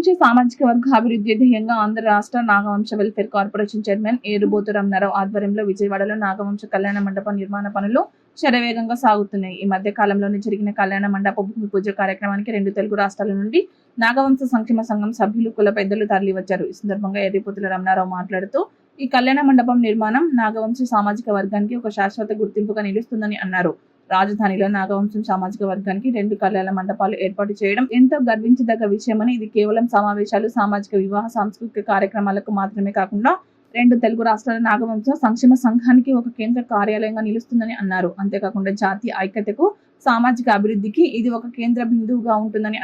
నాగవంశ సామాజిక వర్గ అభివృద్ధి ధ్యేయంగా ఆంధ్ర రాష్ట్ర Nagavamsa welfare corporation chairman Erubothu Ramarao ఆధ్వర్యంలో విజయవాడలో నాగవంశ కళ్యాణ మండపం నిర్మాణ పనులు శరవేగంగా సాగుతున్నాయి. ఈ మధ్య కాలంలోనే జరిగిన కళ్యాణ మండప భూమి పూజ కార్యక్రమానికి 2 తెలుగు రాష్ట్రాల నుండి నాగవంశ సంక్షేమ సంఘం సభ్యులు, కుల పెద్దలు తరలివచ్చారు. ఈ సందర్భంగా ఏరుబోతుల రామారావు మాట్లాడుతూ ఈ కళ్యాణ మండపం నిర్మాణం నాగవంశ సామాజిక వర్గానికి ఒక శాశ్వత గుర్తింపుగా నిలుస్తుందని అన్నారు. రాజధానిలో నాగవంశం సామాజిక వర్గానికి 2 కళ్యాణ మండపాలు ఏర్పాటు చేయడం ఎంతో గర్వించదగ్గ విషయమని, ఇది కేవలం సమావేశాలు, సామాజిక వివాహ, సాంస్కృతిక కార్యక్రమాలకు మాత్రమే కాకుండా 2 తెలుగు రాష్ట్రాల నాగవంశ సంక్షేమ సంఘానికి ఒక కేంద్ర కార్యాలయంగా నిలుస్తుందని అన్నారు. అంతేకాకుండా జాతీయ ఐక్యతకు, సామాజిక అభివృద్ధికి ఇది ఒక కేంద్ర బిందువుగా ఉంటుందని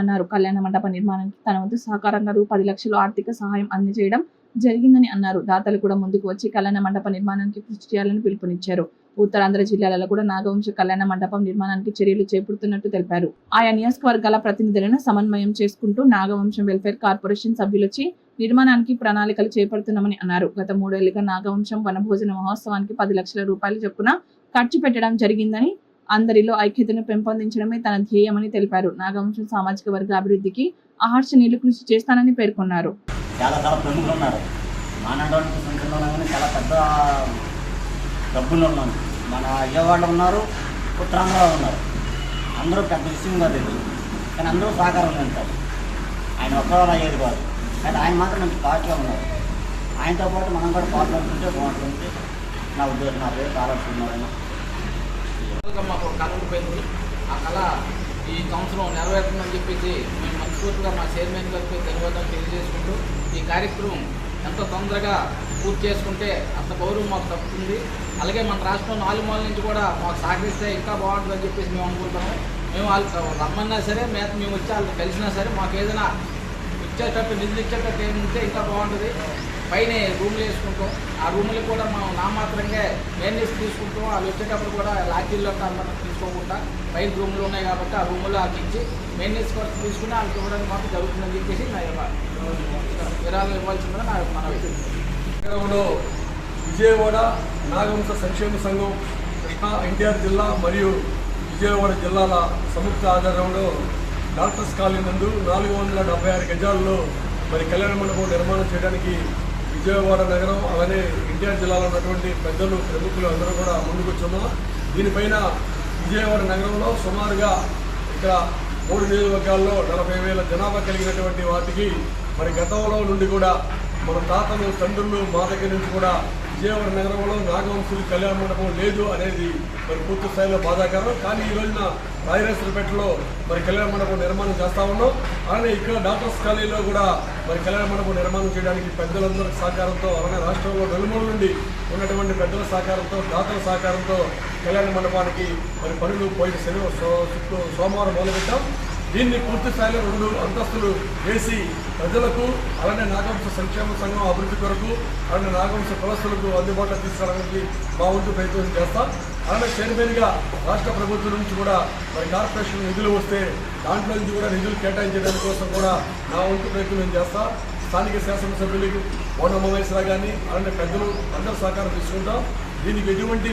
అన్నారు. కళ్యాణ మండప నిర్మాణానికి తన వంతు సహకారంగా రూ. 10 లక్షలు ఆర్థిక సహాయం అందజేయడం జరిగిందని అన్నారు. దాతలు కూడా ముందుకు వచ్చి కళ్యాణ మండప నిర్మాణానికి కృషి చేయాలని పిలుపునిచ్చారు. ఉత్తరాంధ్ర జిల్లాలలో కూడా నాగవంశ కళ్యాణ మండపం నిర్మాణానికి చర్యలు చేపడుతున్నట్టు తెలిపారు. ఆయా నియోజకవర్గాల ప్రతినిధులను సమన్వయం చేసుకుంటూ నాగవంశం వెల్ఫేర్ కార్పొరేషన్ సభ్యులొచ్చి నిర్మాణానికి ప్రణాళికలు చేపడుతున్నామని అన్నారు. గత 3 ఏళ్లుగా నాగవంశం వనభోజన మహోత్సవానికి 10 లక్షల రూపాయలు చొప్పున ఖర్చు పెట్టడం జరిగిందని, అందరిలో ఐక్యతను పెంపొందించడమే తన ధ్యేయమని తెలిపారు. నాగవంశం సామాజిక వర్గ అభివృద్ధికి అహర్నిశలు కృషి చేస్తానని పేర్కొన్నారు. చాలా ప్రముఖులు ఉన్నారు. మానడానికి సంఖ్యలో చాలా పెద్ద డబ్బులు ఉన్నారు. మన విజయవాడలో ఉన్నారు, ఉత్తరాంధ్రలో ఉన్నారు. అందరూ పెద్ద విషయం కాదు ఇది, కానీ అందరూ సహకారం ఉంటారు. ఆయన ఒక్కరు అయ్యేది కాదు, కానీ ఆయన మాత్రం మంచి పార్టీగా ఉన్నారు. ఆయనతో పాటు మనం కూడా పాల్గొంటుంటే బాగుంటుంది నా ఉద్దేశం. నా పేరు ఆలోచిస్తున్నారు. మాకు ఒక కళ ఉండిపోయింది. ఆ కళ ఈ సంవత్సరం నెరవేరుతుందని చెప్పేసి మేము మనస్ఫూర్తిగా మా చైర్మన్ గారికి ధన్యవాదాలు తెలియజేసుకుంటూ, ఈ కార్యక్రమం ఎంత తొందరగా పూర్తి చేసుకుంటే అంత గౌరవం మాకు తప్పుతుంది. అలాగే మన రాష్ట్రం 4 మూలల నుంచి కూడా మాకు సహకరిస్తే ఇంకా బాగుంటుందని చెప్పేసి మేము అనుకుంటున్నాము. మేము వాళ్ళు రమ్మన్నా సరే, మేము వచ్చి వాళ్ళకి కలిసినా సరే, మాకు ఏదైనా ఇచ్చేటట్టు నిధులు ఇచ్చేటట్టు ఏమింటే ఇంకా బాగుంటుంది. పైన రూమ్లు వేసుకుంటాం. ఆ రూములు కూడా మనం నామాత్రంగా మెయింటెనెన్స్ తీసుకుంటాం. వాళ్ళు వచ్చేటప్పుడు కూడా లాడ్జీల్లో అందరం తీసుకోకుండా పైన రూములు ఉన్నాయి కాబట్టి ఆ రూములు వాళ్ళకి ఇచ్చి మెయింటెనెన్స్ ఖర్చు తీసుకుని వాళ్ళకి ఇవ్వడానికి మాకు జరుగుతుందని చెప్పేసి నా విరాళం ఇవ్వాల్సిందని నా మనవి. విజయవాడ నాగవంశ సంక్షేమ సంఘం కృష్ణా ఎన్టీఆర్ జిల్లా మరియు విజయవాడ జిల్లాల సంయుక్త ఆధ్వర్యంలో డాక్టర్స్ కాలనీ నందు 476 గజాల్లో మరి కళ్యాణ మండపం నిర్మాణం చేయడానికి విజయవాడ నగరం అలానే ఎన్టీఆర్ జిల్లాలో ఉన్నటువంటి పెద్దలు, ప్రముఖులు అందరూ కూడా ముందుకు వచ్చున్నాం. దీనిపైన విజయవాడ నగరంలో సుమారుగా ఇక్కడ 3 నియోజకవర్గాల్లో 40,000 జనాభా కలిగినటువంటి వాటికి మరి గతంలో నుండి కూడా మన తాతలు, తండ్రులు మా దగ్గర నుంచి కూడా విజయవాడ నగరంలో నాగవంశులు కళ్యాణ మండపం లేదు అనేది మరి పూర్తి స్థాయిలో బాధాకరం. కానీ ఈ రోజున రాయరాజపేటలో మరి కళ్యాణ మండపం నిర్మాణం చేస్తూ ఉన్నాం. అలానే ఇక్కడ డాక్టర్స్ కాలనీలో కూడా మరి కళ్యాణ మండపం నిర్మాణం చేయడానికి పెద్దలందరి సహకారంతో, అలానే రాష్ట్రంలో నలుమూల నుండి ఉన్నటువంటి పెద్దల సహకారంతో, దాతల సహకారంతో కళ్యాణ మండపానికి మరి పనులు పోయిన సోమవారం మొదలుపెట్టాం. దీన్ని పూర్తి స్థాయిలో 2 అంతస్తులు వేసి ప్రజలకు, అలానే నాగవంశ సంక్షేమ సంఘం అభివృద్ధి కొరకు, అలానే నాగవంశ కులస్తులకు అందుబాటులో తీసుకురావడానికి మా వంతు ప్రయత్నం చేస్తాం. అలానే చైర్మన్గా రాష్ట్ర ప్రభుత్వం నుంచి కూడా మరి కార్పొరేషన్ నిధులు వస్తే దాంట్లో నుంచి కూడా నిధులు కేటాయించడానికి కోసం కూడా నా వంతు ప్రయత్నం చేస్తాం. స్థానిక శాసనసభ్యులకు మౌన మహేశ్వరరావు గారిని, అలానే పెద్దలు అందరూ సహకారం తీసుకుంటాం. దీనికి ఎటువంటి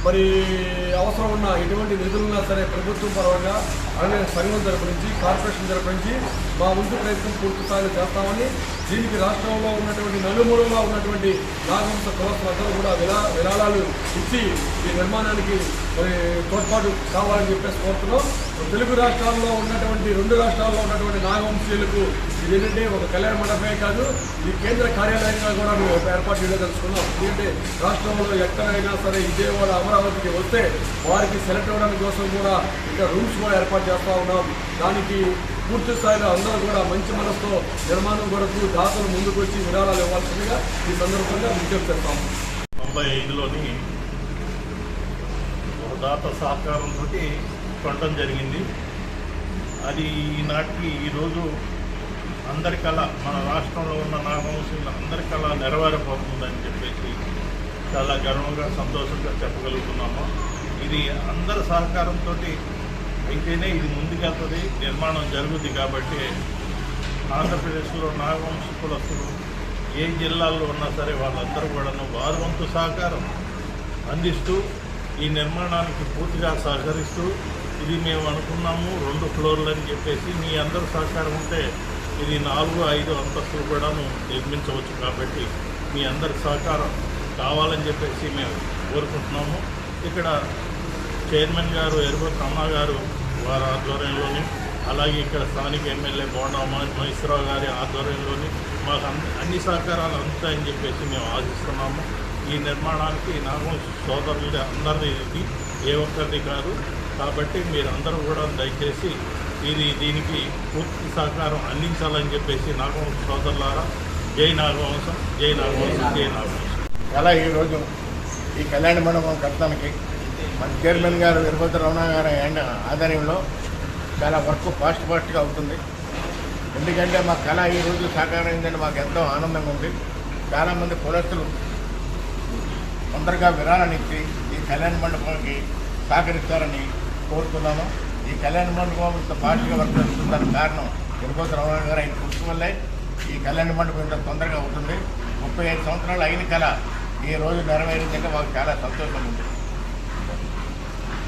మరి అవసరం ఉన్న ఎటువంటి నిధులున్నా సరే ప్రభుత్వం పరంగా, అలానే సంఘం తరపు నుంచి, కార్పొరేషన్ తరపు నుంచి మా వంతు ప్రయత్నం పూర్తి స్థాయిలో చేస్తామని, దీనికి రాష్ట్రంలో ఉన్నటువంటి నలుమూలలో ఉన్నటువంటి నాగవంశ కులస్తులందరూ కూడా విరాళాలు ఇచ్చి ఈ నిర్మాణానికి మరి తోడ్పాటు కావాలని చెప్పేసి కోరుతున్నాం. తెలుగు రాష్ట్రాల్లో ఉన్నటువంటి 2 రాష్ట్రాల్లో ఉన్నటువంటి నాగవంశీయులకు ఇది ఏంటంటే ఒక కళ్యాణ మండపమే కాదు, ఇది కేంద్ర కార్యాలయంగా కూడా మేము ఏర్పాటు చేయదలుచుకున్నాం. ఎందుకంటే రాష్ట్రంలో ఎక్కడైనా సరే విజయవాడ, అమరావతికి వస్తే వారికి సెలెక్ట్ అవ్వడానికి కోసం కూడా ఇక్కడ రూమ్స్ కూడా ఏర్పాటు చేస్తూ ఉన్నాం. దానికి పూర్తి స్థాయిలో అందరూ కూడా మంచి మనసుతో నిర్మాణం కొరకు దాతలు ముందుకు వచ్చి విరాళాలు ఇవ్వాల్సిందిగా ఈ సందర్భంగా విజ్ఞప్తి చేస్తాం. 95లోని ఒక దాత సహకారంతో కొనడం జరిగింది. అది ఈనాటికి ఈరోజు అందరికల్లా మన రాష్ట్రంలో ఉన్న నాగవంశుల అందరికల్లా నెరవేరబోతుందని చెప్పేసి చాలా గర్వంగా, సంతోషంగా చెప్పగలుగుతున్నాము. ఇది అందరి సహకారంతో అయితేనే ఇది ముందుకెళ్తుంది, నిర్మాణం జరుగుతుంది. కాబట్టి ఆంధ్రప్రదేశ్లో నాగవంశ కులస్తులు ఏ జిల్లాల్లో ఉన్నా సరే వాళ్ళందరూ కూడాను వారి వంతు సహకారం అందిస్తూ ఈ నిర్మాణానికి పూర్తిగా సహకరిస్తూ ఇది మేము అనుకున్నాము 2 ఫ్లోర్లు అని చెప్పేసి. మీ అందరి సహకారం ఉంటే ఇది 4, 5 అంతస్తులు కూడాను నిర్మించవచ్చు. కాబట్టి మీ అందరి సహకారం కావాలని చెప్పేసి మేము కోరుకుంటున్నాము. ఇక్కడ చైర్మన్ గారు ఎరుబోతు రమణ గారు వారి ఆధ్వర్యంలోని, అలాగే ఇక్కడ స్థానిక ఎమ్మెల్యే బోండా మహేశ్వరరావు గారి ఆధ్వర్యంలోని మాకు అన్ని సహకారాలు అందుతాయని చెప్పేసి మేము ఆశిస్తున్నాము. ఈ నిర్మాణానికి నాగవంశ సోదరులు అందరిది ఏ ఒక్కరిది కాదు. కాబట్టి మీరందరూ కూడా దయచేసి దీనికి పూర్తి సహకారం అందించాలని చెప్పేసి నాగవంశ సోదరులారా, జై నాగవంశం, జై నాగవంశం, జై నాగవంశం. అలా ఈరోజు ఈ కళ్యాణ మండపం కట్టడానికి మన చైర్మన్ గారు ఎరుబోతు రమణ గారి ఆధ్వర్యంలో చాలా వర్క్ ఫాస్ట్గా అవుతుంది. ఎందుకంటే మా కళ ఈరోజు సాకారైందని మాకు ఎంతో ఆనందంగా ఉంది. చాలామంది కులస్తులు తొందరగా విరాళాన్ని ఇచ్చి ఈ కళ్యాణ మండపానికి సహకరిస్తారని కోరుతున్నాము. ఈ కళ్యాణ మండపం ఇంత ఫాస్ట్గా వర్క్ జరుగుతుందని కారణం ఎరుబోతు రమణ గారు ఆయన కృషి వల్లే ఈ కళ్యాణ మండపం ఇంత తొందరగా అవుతుంది. 35 సంవత్సరాలు అయిన కళ ఈ రోజు నెరవేరిందంటే మాకు చాలా సంతోషంగా ఉంది.